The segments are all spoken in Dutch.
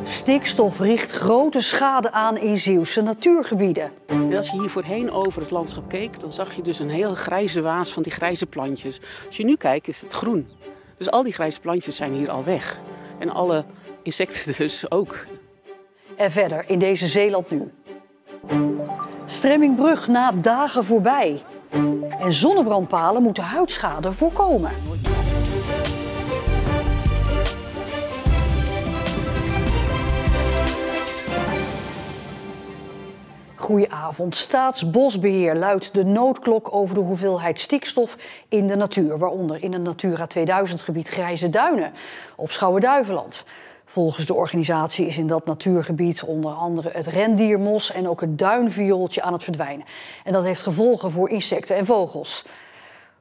Stikstof richt grote schade aan in Zeeuwse natuurgebieden. Als je hier voorheen over het landschap keek, dan zag je dus een heel grijze waas van die grijze plantjes. Als je nu kijkt, is het groen. Dus al die grijze plantjes zijn hier al weg. En alle insecten dus ook. En verder in deze Zeeland nu. Stremmingbrug na dagen voorbij. En zonnebrandpalen moeten huidschade voorkomen. Goedenavond. Staatsbosbeheer luidt de noodklok over de hoeveelheid stikstof in de natuur. Waaronder in een Natura 2000 gebied Grijze Duinen op Schouwen-Duiveland. Volgens de organisatie is in dat natuurgebied onder andere het rendiermos en ook het duinviooltje aan het verdwijnen. En dat heeft gevolgen voor insecten en vogels.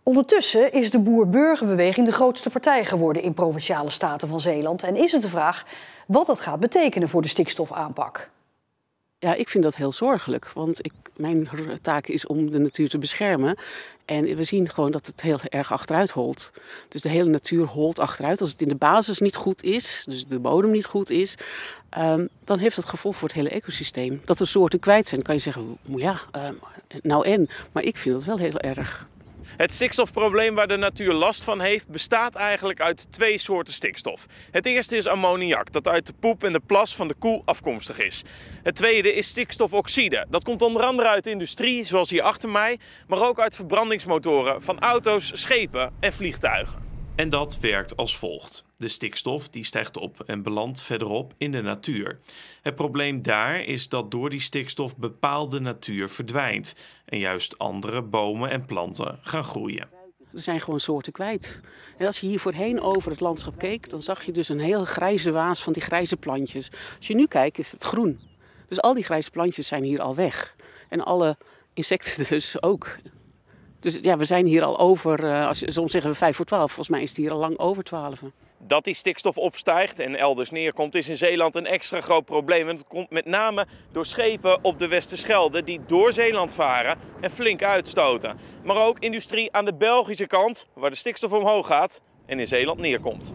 Ondertussen is de Boer-Burgerbeweging de grootste partij geworden in Provinciale Staten van Zeeland. En is het de vraag wat dat gaat betekenen voor de stikstofaanpak. Ja, ik vind dat heel zorgelijk, want mijn taak is om de natuur te beschermen. En we zien gewoon dat het heel erg achteruit holt. Dus de hele natuur holt achteruit. Als het in de basis niet goed is, dus de bodem niet goed is, dan heeft dat gevolg voor het hele ecosysteem. Dat er soorten kwijt zijn, kan je zeggen, ja, nou en. Maar ik vind dat wel heel erg. Het stikstofprobleem waar de natuur last van heeft bestaat eigenlijk uit twee soorten stikstof. Het eerste is ammoniak, dat uit de poep en de plas van de koe afkomstig is. Het tweede is stikstofoxide. Dat komt onder andere uit de industrie, zoals hier achter mij, maar ook uit verbrandingsmotoren van auto's, schepen en vliegtuigen. En dat werkt als volgt. De stikstof die stijgt op en belandt verderop in de natuur. Het probleem daar is dat door die stikstof bepaalde natuur verdwijnt. En juist andere bomen en planten gaan groeien. Er zijn gewoon soorten kwijt. En als je hier voorheen over het landschap keek, dan zag je dus een heel grijze waas van die grijze plantjes. Als je nu kijkt, is het groen. Dus al die grijze plantjes zijn hier al weg. En alle insecten dus ook. Dus ja, we zijn hier al over, soms zeggen we 5 voor 12. Volgens mij is het hier al lang over 12. Dat die stikstof opstijgt en elders neerkomt is in Zeeland een extra groot probleem. En dat komt met name door schepen op de Westerschelde die door Zeeland varen en flink uitstoten. Maar ook industrie aan de Belgische kant, waar de stikstof omhoog gaat en in Zeeland neerkomt.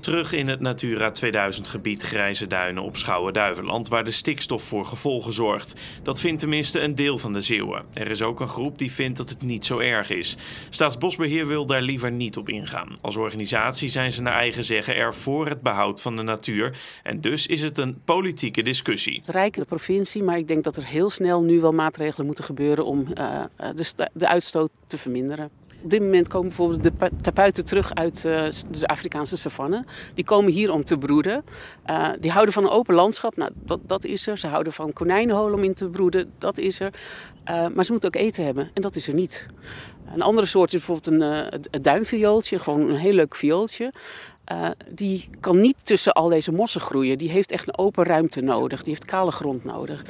Terug in het Natura 2000 gebied Grijze Duinen op Schouwen-Duiveland, waar de stikstof voor gevolgen zorgt. Dat vindt tenminste een deel van de Zeeuwen. Er is ook een groep die vindt dat het niet zo erg is. Staatsbosbeheer wil daar liever niet op ingaan. Als organisatie zijn ze naar eigen zeggen er voor het behoud van de natuur. En dus is het een politieke discussie. Het Rijk en de provincie, maar ik denk dat er heel snel nu wel maatregelen moeten gebeuren om de uitstoot te verminderen. Op dit moment komen bijvoorbeeld de tapuiten terug uit de Afrikaanse savanne. Die komen hier om te broeden. Die houden van een open landschap, nou, dat is er. Ze houden van konijnenholen om in te broeden, dat is er. Maar ze moeten ook eten hebben en dat is er niet. Een andere soort is bijvoorbeeld een duinviooltje, gewoon een heel leuk viooltje. Die kan niet tussen al deze mossen groeien. Die heeft echt een open ruimte nodig. Die heeft kale grond nodig.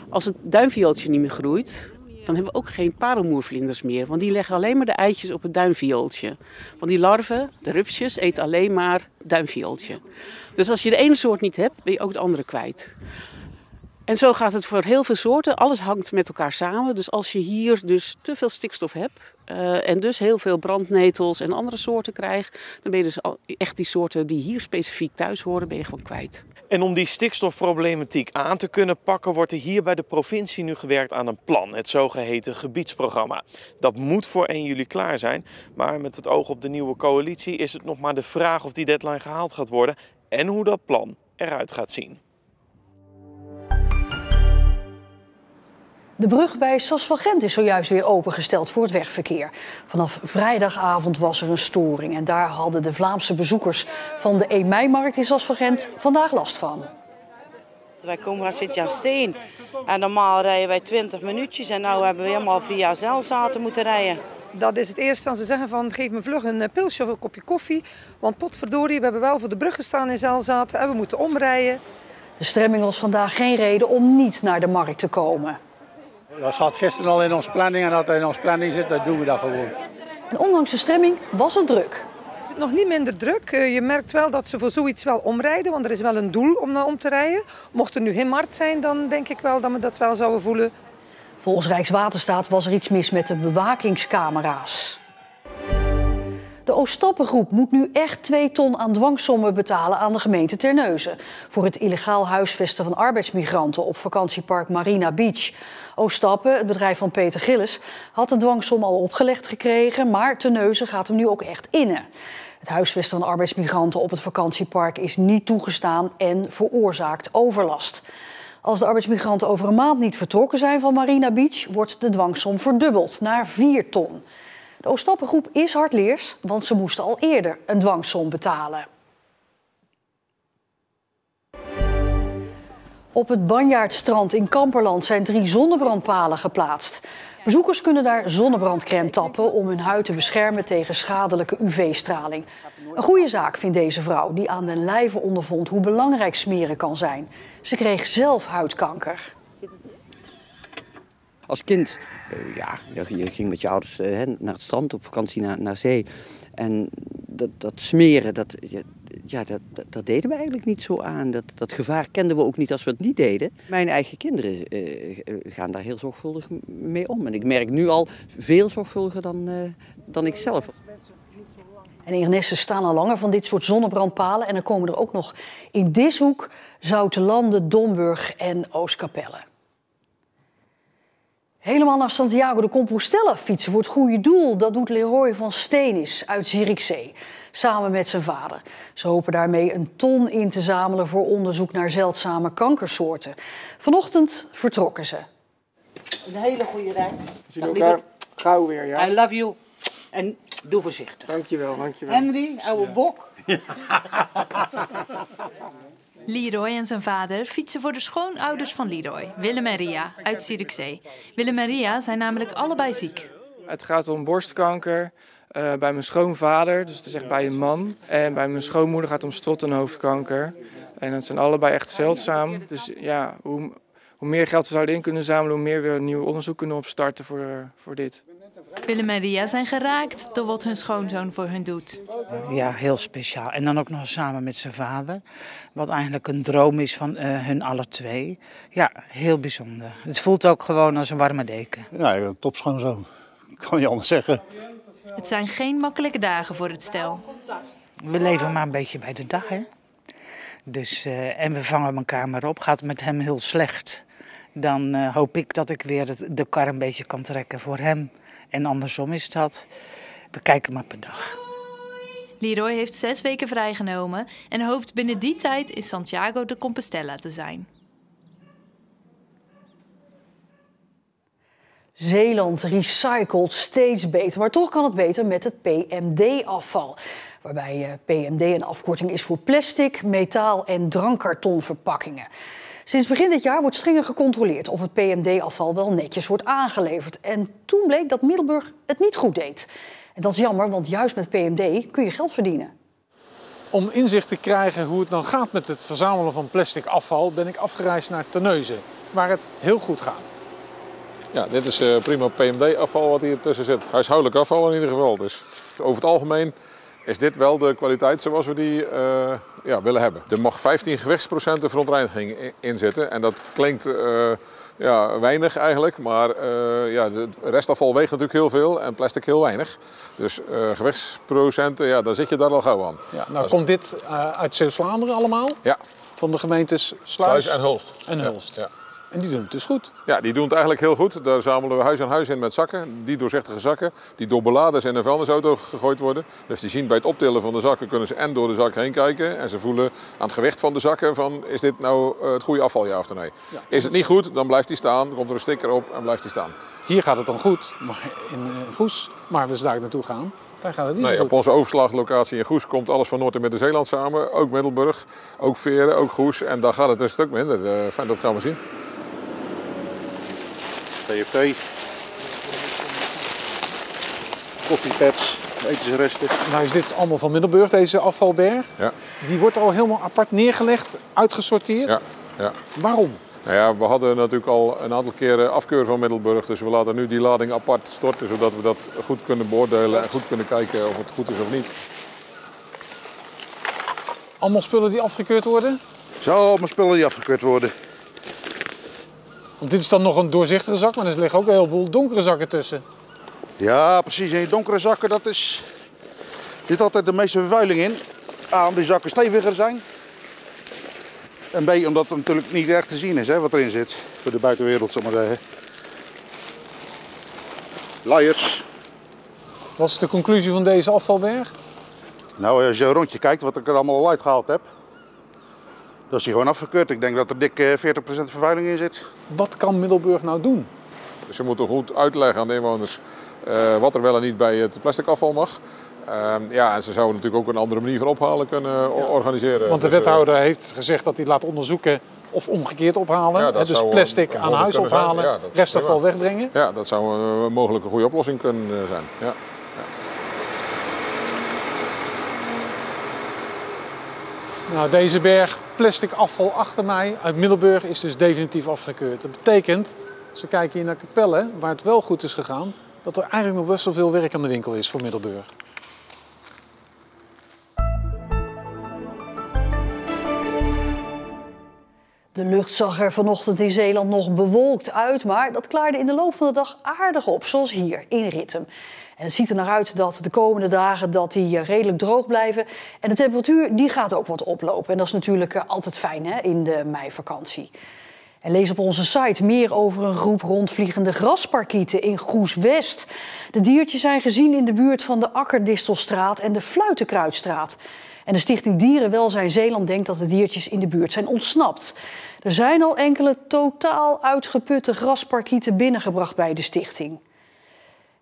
Als het duinviooltje niet meer groeit, dan hebben we ook geen parelmoervlinders meer. Want die leggen alleen maar de eitjes op het duinviooltje. Want die larven, de rupsjes, eten alleen maar duinviooltje. Dus als je de ene soort niet hebt, ben je ook de andere kwijt. En zo gaat het voor heel veel soorten. Alles hangt met elkaar samen. Dus als je hier dus te veel stikstof hebt en dus heel veel brandnetels en andere soorten krijgt, dan ben je dus echt die soorten die hier specifiek thuis horen, ben je gewoon kwijt. En om die stikstofproblematiek aan te kunnen pakken, wordt er hier bij de provincie nu gewerkt aan een plan, het zogeheten gebiedsprogramma. Dat moet voor 1 juli klaar zijn, maar met het oog op de nieuwe coalitie is het nog maar de vraag of die deadline gehaald gaat worden en hoe dat plan eruit gaat zien. De brug bij Sas van Gent is zojuist weer opengesteld voor het wegverkeer. Vanaf vrijdagavond was er een storing en daar hadden de Vlaamse bezoekers van de 1 mei-markt in Sas van Gent vandaag last van. Wij komen van Sint-Jansteen en normaal rijden wij 20 minuutjes en nu hebben we helemaal via Zelzaten moeten rijden. Dat is het eerste als ze zeggen van geef me vlug een pilsje of een kopje koffie. Want potverdorie, we hebben wel voor de brug gestaan in Zelzaten en we moeten omrijden. De stremming was vandaag geen reden om niet naar de markt te komen. Dat zat gisteren al in onze planning en dat in onze planning zit, dan doen we dat gewoon. En ondanks de stremming was het druk. Het is nog niet minder druk. Je merkt wel dat ze voor zoiets wel omrijden, want er is wel een doel om te rijden. Mocht er nu geen markt zijn, dan denk ik wel dat we dat wel zouden voelen. Volgens Rijkswaterstaat was er iets mis met de bewakingscamera's. De Oostappengroep moet nu echt 2 ton aan dwangsommen betalen aan de gemeente Terneuzen voor het illegaal huisvesten van arbeidsmigranten op vakantiepark Marina Beach. Oostappen, het bedrijf van Peter Gillis, had de dwangsom al opgelegd gekregen, maar Terneuzen gaat hem nu ook echt innen. Het huisvesten van arbeidsmigranten op het vakantiepark is niet toegestaan en veroorzaakt overlast. Als de arbeidsmigranten over een maand niet vertrokken zijn van Marina Beach, wordt de dwangsom verdubbeld naar 4 ton. De Oostappengroep is hardleers, want ze moesten al eerder een dwangsom betalen. Op het Banjaardstrand in Kamperland zijn 3 zonnebrandpalen geplaatst. Bezoekers kunnen daar zonnebrandcrème tappen om hun huid te beschermen tegen schadelijke UV-straling. Een goede zaak vindt deze vrouw, die aan den lijve ondervond hoe belangrijk smeren kan zijn. Ze kreeg zelf huidkanker. Als kind, je ging met je ouders naar het strand op vakantie naar zee. En dat smeren, dat deden we eigenlijk niet zo aan. Dat gevaar kenden we ook niet als we het niet deden. Mijn eigen kinderen gaan daar heel zorgvuldig mee om. En ik merk nu al veel zorgvuldiger dan ik zelf. En in Renesse staan al langer van dit soort zonnebrandpalen. En er komen er ook nog in Dishoek, Zoutelanden, Domburg en Oostkapelle. Helemaal naar Santiago de Compostela fietsen voor het goede doel. Dat doet Leroy van Steenis uit Zierikzee, samen met zijn vader. Ze hopen daarmee 1 ton in te zamelen voor onderzoek naar zeldzame kankersoorten. Vanochtend vertrokken ze. Een hele goede reis. We zien elkaar gauw weer, ja. I love you. En doe voorzichtig. Dankjewel, dankjewel. Henry, oude bok. Leroy en zijn vader fietsen voor de schoonouders van Leroy, Willem en Ria, uit Zierikzee. Willem en Ria zijn namelijk allebei ziek. Het gaat om borstkanker bij mijn schoonvader, dus het is echt bij een man. En bij mijn schoonmoeder gaat het om strot- en hoofdkanker. En dat zijn allebei echt zeldzaam. Dus ja, hoe meer geld we zouden in kunnen zamelen, hoe meer we een nieuw onderzoek kunnen opstarten voor dit. Willem en Ria zijn geraakt door wat hun schoonzoon voor hun doet. Ja, heel speciaal. En dan ook nog samen met zijn vader. Wat eigenlijk een droom is van hun alle twee. Ja, heel bijzonder. Het voelt ook gewoon als een warme deken. Ja, top schoonzoon. Ik kan niet anders zeggen. Het zijn geen makkelijke dagen voor het stel. We leven maar een beetje bij de dag, hè. Dus, en we vangen elkaar maar op. Gaat het met hem heel slecht, dan hoop ik dat ik weer de kar een beetje kan trekken voor hem. En andersom is dat, we kijken maar per dag. Leroy heeft 6 weken vrijgenomen en hoopt binnen die tijd in Santiago de Compostela te zijn. Zeeland recycelt steeds beter, maar toch kan het beter met het PMD-afval. Waarbij PMD een afkorting is voor plastic, metaal en drankkartonverpakkingen. Sinds begin dit jaar wordt strenger gecontroleerd of het PMD-afval wel netjes wordt aangeleverd. En toen bleek dat Middelburg het niet goed deed. En dat is jammer, want juist met PMD kun je geld verdienen. Om inzicht te krijgen hoe het dan gaat met het verzamelen van plastic afval ben ik afgereisd naar Terneuzen, waar het heel goed gaat. Ja, dit is prima PMD-afval wat hier tussen zit. Huishoudelijk afval in ieder geval. Dus over het algemeen is dit wel de kwaliteit zoals we die willen hebben. Er mag 15 gewichtsprocenten verontreiniging in zitten. En dat klinkt weinig eigenlijk, maar het restafval weegt natuurlijk heel veel en plastic heel weinig. Dus gewichtsprocenten, dan zit je daar al gauw aan. Ja, nou komt dit uit Zeeuws-Vlaanderen allemaal? Ja. Van de gemeentes Sluis en Hulst. En Hulst. Ja. En die doen het dus goed? Ja, die doen het eigenlijk heel goed. Daar zamelen we huis aan huis in met zakken. Die doorzichtige zakken, die door beladers in een vuilnisauto gegooid worden. Dus die zien bij het optillen van de zakken, kunnen ze en door de zak heen kijken. En ze voelen aan het gewicht van de zakken van, is dit nou het goede afval, ja of nee? Ja, is het niet goed, dan blijft die staan. Komt er een sticker op en blijft die staan. Hier gaat het dan goed, maar in Goes, waar we dus daar naartoe gaan, daar gaat het niet zo goed. Op onze overslaglocatie in Goes komt alles van Noord- en Midden-Zeeland samen. Ook Middelburg, ook Veren, ook Goes. En daar gaat het een stuk minder. Dat gaan we zien. TFT, koffiepads, etensresten. Nou is dit allemaal van Middelburg, deze afvalberg. Ja. Die wordt al helemaal apart neergelegd, uitgesorteerd. Ja. Waarom? Nou ja, we hadden natuurlijk al een aantal keren afkeur van Middelburg. Dus we laten nu die lading apart storten, zodat we dat goed kunnen beoordelen en goed kunnen kijken of het goed is of niet. Allemaal spullen die afgekeurd worden? Zo, allemaal spullen die afgekeurd worden. Want dit is dan nog een doorzichtige zak, maar er liggen ook een heleboel donkere zakken tussen. Ja, precies. En die donkere zakken, dat is zit altijd de meeste vervuiling in. A, omdat die zakken steviger zijn. En B, omdat het natuurlijk niet echt te zien is, hè, wat erin zit. Voor de buitenwereld, zal ik maar zeggen. Luiers. Wat is de conclusie van deze afvalberg? Nou, als je een rondje kijkt wat ik er allemaal al uitgehaald heb, dan is hij gewoon afgekeurd. Ik denk dat er dik 40% vervuiling in zit. Wat kan Middelburg nou doen? Dus je moet er goed uitleggen aan de inwoners wat er wel en niet bij het plastic afval mag. Ja, en ze zouden natuurlijk ook een andere manier van ophalen kunnen organiseren. Want de wethouder heeft gezegd dat hij laat onderzoeken of omgekeerd ophalen. Ja, dus plastic aan huis ophalen, ja, restafval wegbrengen. Ja, dat zou een mogelijke goede oplossing kunnen zijn. Ja. Nou, deze berg plastic afval achter mij uit Middelburg is dus definitief afgekeurd. Dat betekent, als we kijken hier naar Capelle, waar het wel goed is gegaan, dat er eigenlijk nog best wel veel werk aan de winkel is voor Middelburg. De lucht zag er vanochtend in Zeeland nog bewolkt uit, maar dat klaarde in de loop van de dag aardig op, zoals hier in Ritten. En het ziet er naar uit dat de komende dagen die redelijk droog blijven. En de temperatuur die gaat ook wat oplopen. En dat is natuurlijk altijd fijn, hè, in de meivakantie. En lees op onze site meer over een groep rondvliegende grasparkieten in Goes-West. De diertjes zijn gezien in de buurt van de Akkerdistelstraat en de Fluitenkruidstraat. En de Stichting Dierenwelzijn Zeeland denkt dat de diertjes in de buurt zijn ontsnapt. Er zijn al enkele totaal uitgeputte grasparkieten binnengebracht bij de stichting.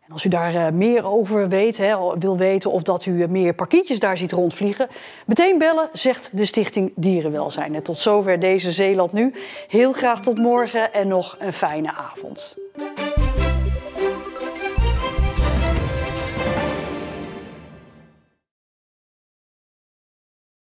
En als u daar meer over weet, wil weten of dat u meer parkietjes daar ziet rondvliegen, meteen bellen, zegt de Stichting Dierenwelzijn. En tot zover deze Zeeland Nu. Heel graag tot morgen en nog een fijne avond.